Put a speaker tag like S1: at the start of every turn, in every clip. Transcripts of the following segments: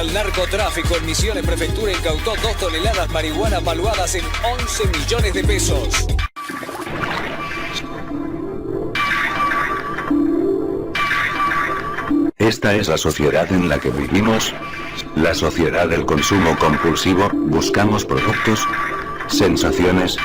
S1: al narcotráfico en Misiones Prefectura incautó 2 toneladas marihuana valuadas en 11 millones de pesos.
S2: Esta es la sociedad en la que vivimos. La sociedad del consumo compulsivo. Buscamos productos, sensaciones,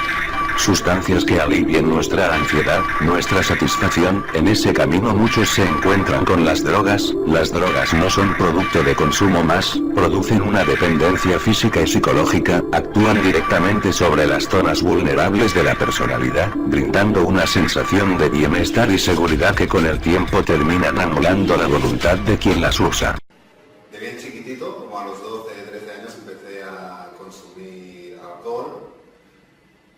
S2: sustancias que alivien nuestra ansiedad, nuestra satisfacción. En ese camino muchos se encuentran con las drogas. Las drogas no son producto de consumo más, producen una dependencia física y psicológica, actúan directamente sobre las zonas vulnerables de la personalidad, brindando una sensación de bienestar y seguridad que con el tiempo terminan anulando la voluntad de quien las usa.
S3: De bien chiquitito, como a los 12, 13 años, empecé a consumir alcohol,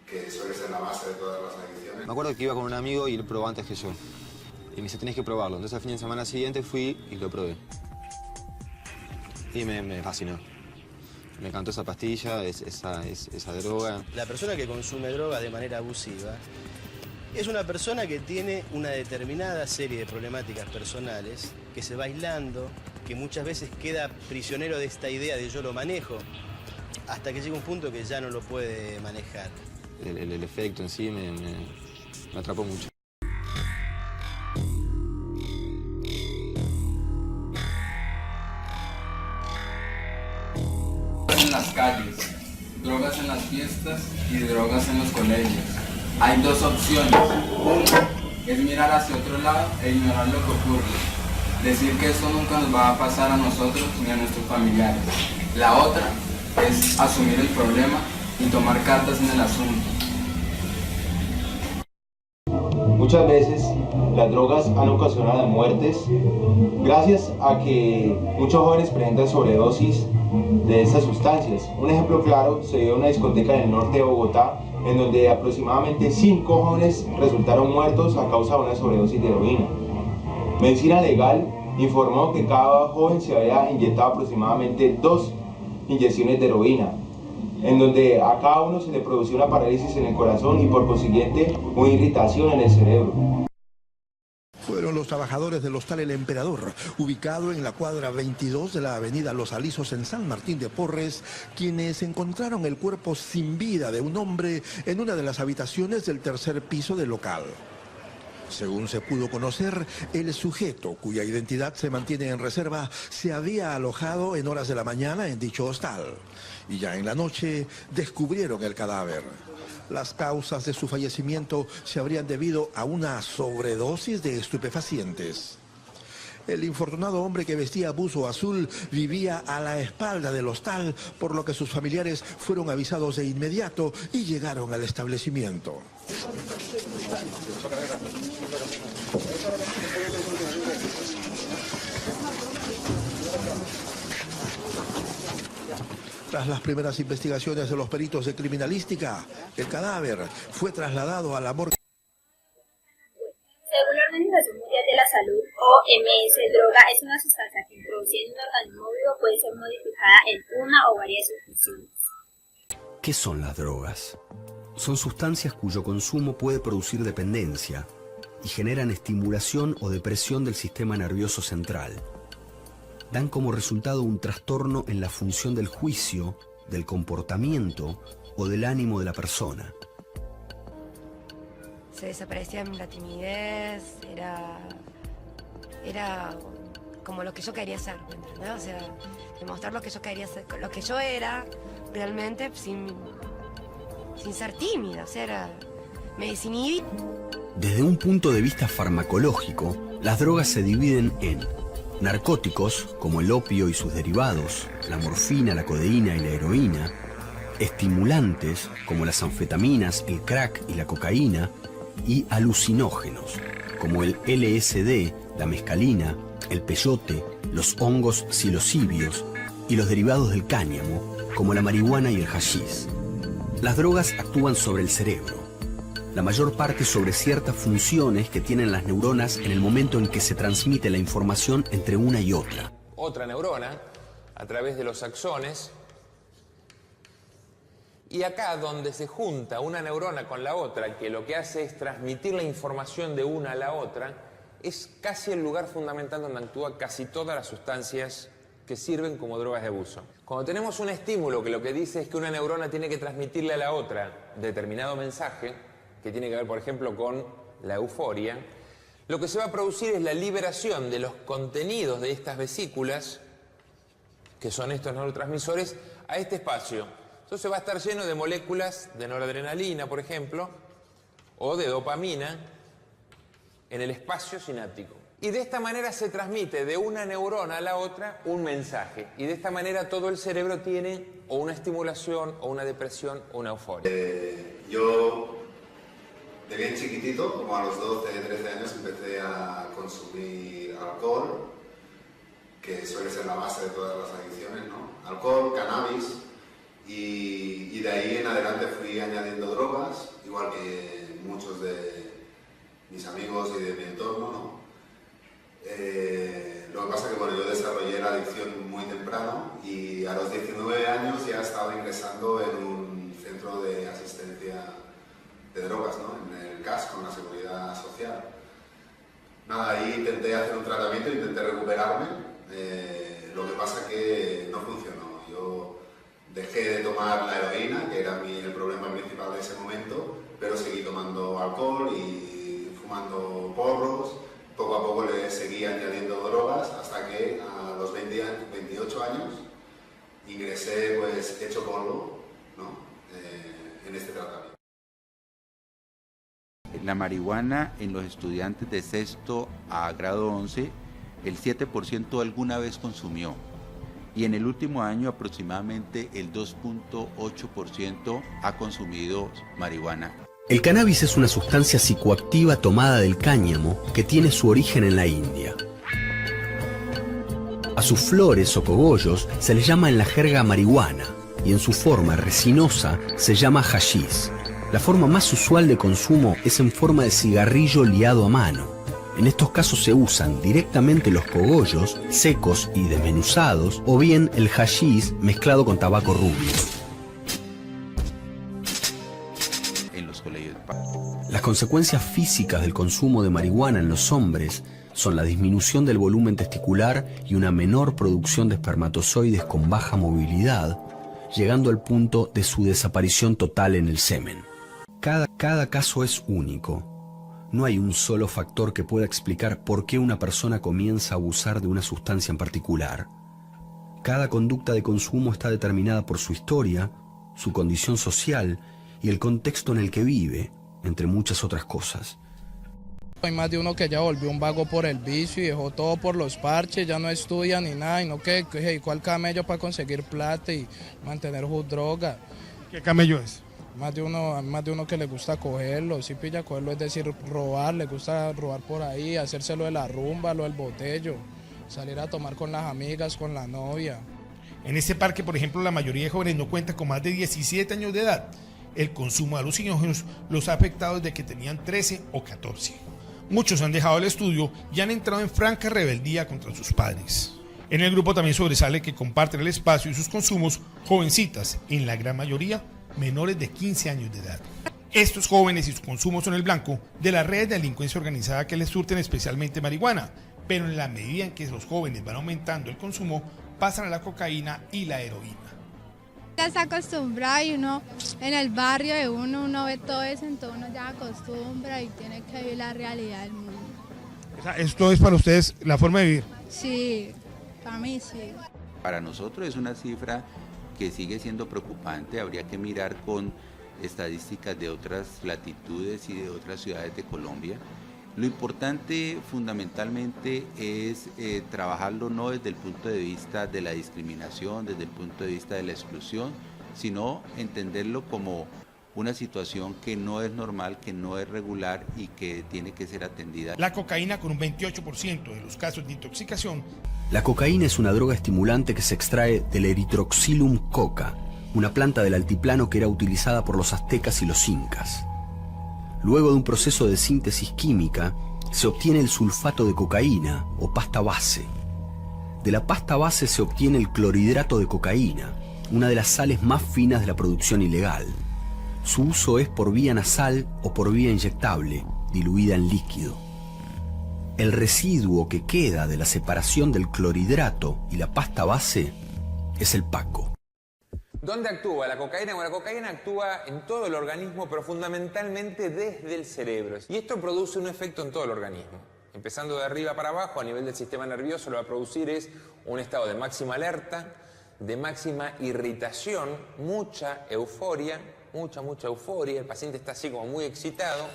S3: que suele ser la base de todas las adicciones.
S4: Me acuerdo que iba con un amigo y él probó antes que yo. Y me dice, tenés que probarlo. Entonces al fin de semana siguiente fui y lo probé. Y me fascinó. Me encantó esa pastilla, esa droga.
S5: La persona que consume droga de manera abusiva es una persona que tiene una determinada serie de problemáticas personales, que se va aislando, que muchas veces queda prisionero de esta idea de yo lo manejo, hasta que llega un punto que ya no lo puede manejar.
S4: El efecto en sí me atrapó mucho.
S6: En las calles, drogas en las fiestas y drogas en los colegios. Hay dos opciones. Una es mirar hacia otro lado e ignorar lo que ocurre. Decir que eso nunca nos va a pasar a nosotros ni a nuestros familiares. La otra es asumir el problema y tomar cartas en el asunto.
S7: Muchas veces las drogas han ocasionado muertes gracias a que muchos jóvenes presentan sobredosis de estas sustancias. Un ejemplo claro se dio en una discoteca en el norte de Bogotá, en donde aproximadamente 5 jóvenes resultaron muertos a causa de una sobredosis de heroína. Medicina Legal informó que cada joven se había inyectado aproximadamente 2 inyecciones de heroína, en donde a cada uno se le producía una parálisis en el corazón y por consiguiente una irritación en el cerebro.
S8: Fueron los trabajadores del Hostal El Emperador, ubicado en la cuadra 22 de la avenida Los Alisos en San Martín de Porres, quienes encontraron el cuerpo sin vida de un hombre en una de las habitaciones del tercer piso del local. Según se pudo conocer, el sujeto, cuya identidad se mantiene en reserva, se había alojado en horas de la mañana en dicho hostal. Y ya en la noche descubrieron el cadáver. Las causas de su fallecimiento se habrían debido a una sobredosis de estupefacientes. El infortunado hombre que vestía buzo azul vivía a la espalda del hostal, por lo que sus familiares fueron avisados de inmediato y llegaron al establecimiento. Tras las primeras investigaciones de los peritos de criminalística, el cadáver fue trasladado a la morgue.
S9: Según la Organización Mundial de la Salud, OMS, droga es una sustancia que introducida en un organismo vivo puede ser modificada en una o varias sustancias.
S10: ¿Qué son las drogas? Son sustancias cuyo consumo puede producir dependencia y generan estimulación o depresión del sistema nervioso central. Dan como resultado un trastorno en la función del juicio, del comportamiento o del ánimo de la persona.
S11: Se desaparecía la timidez, era como lo que yo quería ser, ¿entendés? O sea, demostrar lo que yo quería ser, lo que yo era realmente sin ser tímida, o sea, me desinhibí.
S10: Desde un punto de vista farmacológico, las drogas se dividen en narcóticos, como el opio y sus derivados, la morfina, la codeína y la heroína, estimulantes, como las anfetaminas, el crack y la cocaína, y alucinógenos, como el LSD, la mescalina, el peyote, los hongos psilocibios y los derivados del cáñamo, como la marihuana y el hachís. Las drogas actúan sobre el cerebro, la mayor parte sobre ciertas funciones que tienen las neuronas en el momento en que se transmite la información entre una y otra.
S12: Otra neurona, a través de los axones, y acá donde se junta una neurona con la otra, que lo que hace es transmitir la información de una a la otra, es casi el lugar fundamental donde actúan casi todas las sustancias que sirven como drogas de abuso. Cuando tenemos un estímulo que lo que dice es que una neurona tiene que transmitirle a la otra determinado mensaje, que tiene que ver, por ejemplo, con la euforia, lo que se va a producir es la liberación de los contenidos de estas vesículas, que son estos neurotransmisores, a este espacio. Entonces va a estar lleno de moléculas de noradrenalina, por ejemplo, o de dopamina en el espacio sináptico. Y de esta manera se transmite de una neurona a la otra un mensaje. Y de esta manera todo el cerebro tiene o una estimulación, o una depresión, o una euforia.
S3: Yo, de bien chiquitito, como a los 12, 13 años, empecé a consumir alcohol, que suele ser la base de todas las adicciones, ¿no? Alcohol, cannabis, y de ahí en adelante fui añadiendo drogas, igual que muchos de mis amigos y de mi entorno, ¿no? Lo que pasa es que bueno, yo desarrollé la adicción muy temprano y a los 19 años ya estaba ingresando en un centro de asistencia de drogas, ¿no? En el CAS, con la Seguridad Social. Nada, ahí intenté hacer un tratamiento, intenté recuperarme, lo que pasa que no funcionó. Yo dejé de tomar la heroína, que era el problema principal de ese momento, pero seguí tomando alcohol y fumando porros. Poco a poco le seguí añadiendo drogas hasta que a los 28 años ingresé pues hecho polvo, ¿no? En este tratamiento.
S13: La marihuana en los estudiantes de sexto a grado 11, el 7% alguna vez consumió. Y en el último año aproximadamente el 2.8% ha consumido marihuana.
S10: El cannabis es una sustancia psicoactiva tomada del cáñamo que tiene su origen en la India. A sus flores o cogollos se les llama en la jerga marihuana y en su forma resinosa se llama hashish. La forma más usual de consumo es en forma de cigarrillo liado a mano. En estos casos se usan directamente los cogollos secos y desmenuzados o bien el hashish mezclado con tabaco rubio. Las consecuencias físicas del consumo de marihuana en los hombres son la disminución del volumen testicular y una menor producción de espermatozoides con baja movilidad, llegando al punto de su desaparición total en el semen. Cada caso es único. No hay un solo factor que pueda explicar por qué una persona comienza a abusar de una sustancia en particular. Cada conducta de consumo está determinada por su historia, su condición social y el contexto en el que vive, entre muchas otras cosas.
S14: Hay más de uno que ya volvió un vago por el vicio y dejó todo por los parches, ya no estudia ni nada, y no que se dedicó al camello para conseguir plata y mantener su droga.
S15: ¿Qué camello es?
S14: Más de uno que le gusta cogerlo, sí pilla cogerlo, es decir, robar, le gusta robar por ahí, hacérselo de la rumba, lo del botello, salir a tomar con las amigas, con la novia.
S15: En este parque, por ejemplo, la mayoría de jóvenes no cuenta con más de 17 años de edad. El consumo de alucinógenos los ha afectado desde que tenían 13 o 14. Muchos han dejado el estudio y han entrado en franca rebeldía contra sus padres. En el grupo también sobresale que comparten el espacio y sus consumos jovencitas, en la gran mayoría menores de 15 años de edad. Estos jóvenes y sus consumos son el blanco de las redes de delincuencia organizada que les surten especialmente marihuana, pero en la medida en que los jóvenes van aumentando el consumo, pasan a la cocaína y la heroína.
S16: Ya está acostumbrado y uno en el barrio de uno ve todo eso, entonces uno ya acostumbra y tiene que vivir la realidad del mundo.
S15: O sea, ¿esto es para ustedes la forma de vivir?
S16: Sí, para mí sí.
S13: Para nosotros es una cifra que sigue siendo preocupante, habría que mirar con estadísticas de otras latitudes y de otras ciudades de Colombia. Lo importante fundamentalmente es trabajarlo no desde el punto de vista de la discriminación, desde el punto de vista de la exclusión, sino entenderlo como una situación que no es normal, que no es regular y que tiene que ser atendida.
S15: La cocaína con un 28% de los casos de intoxicación.
S10: La cocaína es una droga estimulante que se extrae del Erythrocilum coca, una planta del altiplano que era utilizada por los aztecas y los incas. Luego de un proceso de síntesis química, se obtiene el sulfato de cocaína o pasta base. De la pasta base se obtiene el clorhidrato de cocaína, una de las sales más finas de la producción ilegal. Su uso es por vía nasal o por vía inyectable, diluida en líquido. el residuo que queda de la separación del clorhidrato y la pasta base es el paco.
S12: ¿Dónde actúa la cocaína? Bueno, la cocaína actúa en todo el organismo, pero fundamentalmente desde el cerebro. Y esto produce un efecto en todo el organismo. Empezando de arriba para abajo, a nivel del sistema nervioso, lo que va a producir es un estado de máxima alerta, de máxima irritación, mucha euforia, mucha euforia. El paciente está así como muy excitado.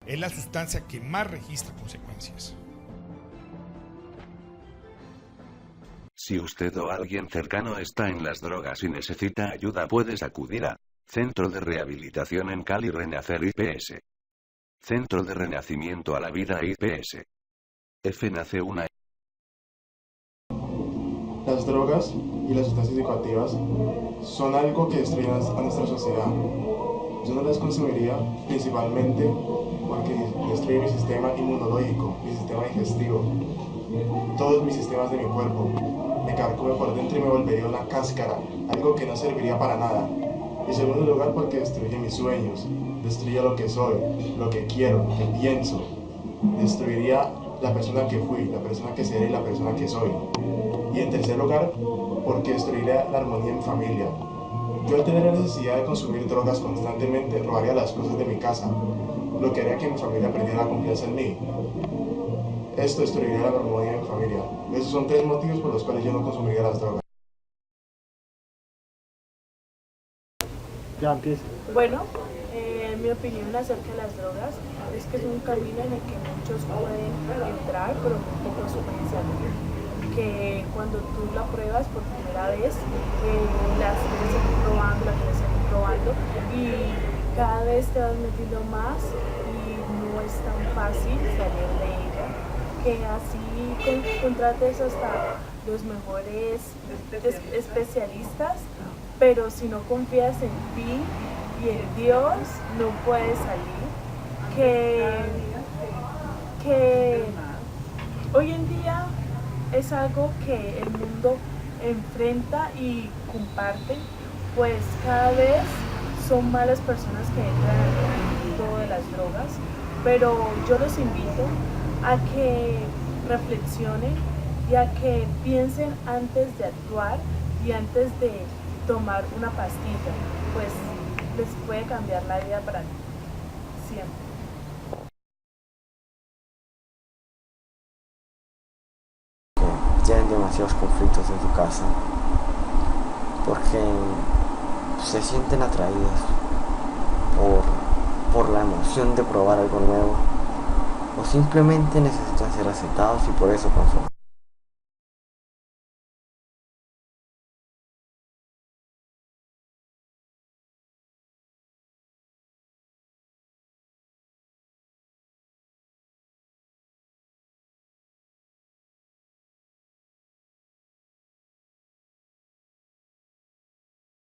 S15: Es la sustancia que más registra consecuencias.
S2: Si usted o alguien cercano está en las drogas y necesita ayuda, puedes acudir a Centro de Rehabilitación en Cali Renacer IPS. Centro de Renacimiento a la Vida IPS. FNAC 1.
S17: Las drogas y las sustancias psicoactivas son algo que destruyen a nuestra sociedad. Yo no las consumiría principalmente porque destruye mi sistema inmunológico, mi sistema digestivo, todos mis sistemas de mi cuerpo. Me carcome por dentro y me volvería una cáscara, algo que no serviría para nada. En segundo lugar, porque destruye mis sueños, destruye lo que soy, lo que quiero, lo que pienso. Destruiría la persona que fui, la persona que seré y la persona que soy. Y en tercer lugar, porque destruiría la armonía en mi familia. Yo al tener la necesidad de consumir drogas constantemente, robaría las cosas de mi casa, lo que haría que mi familia perdiera la confianza en mí. Esto destruiría la armonía de mi familia. Esos son 3 motivos por los cuales yo no consumiría las drogas.
S18: Ya empieza.
S19: Bueno, mi opinión acerca de las drogas es que es un camino en el que muchos pueden entrar, pero muy pocos pueden salir. Que cuando tú la pruebas por primera vez, las quieres seguir probando y cada vez te vas metiendo más y no es tan fácil salir de ella. Que así contrates hasta los mejores especialistas, pero si no confías en ti y en Dios, no puedes salir. Que hoy en día es algo que el mundo enfrenta y comparte, pues cada vez son más las personas que entran al mundo de las drogas, pero yo los invito a que reflexionen y a que piensen antes de actuar y antes de tomar una pastilla, pues les puede cambiar la vida para siempre.
S20: Tienen demasiados conflictos en su casa porque se sienten atraídos por la emoción de probar algo nuevo o simplemente necesitan ser aceptados y por eso consumen.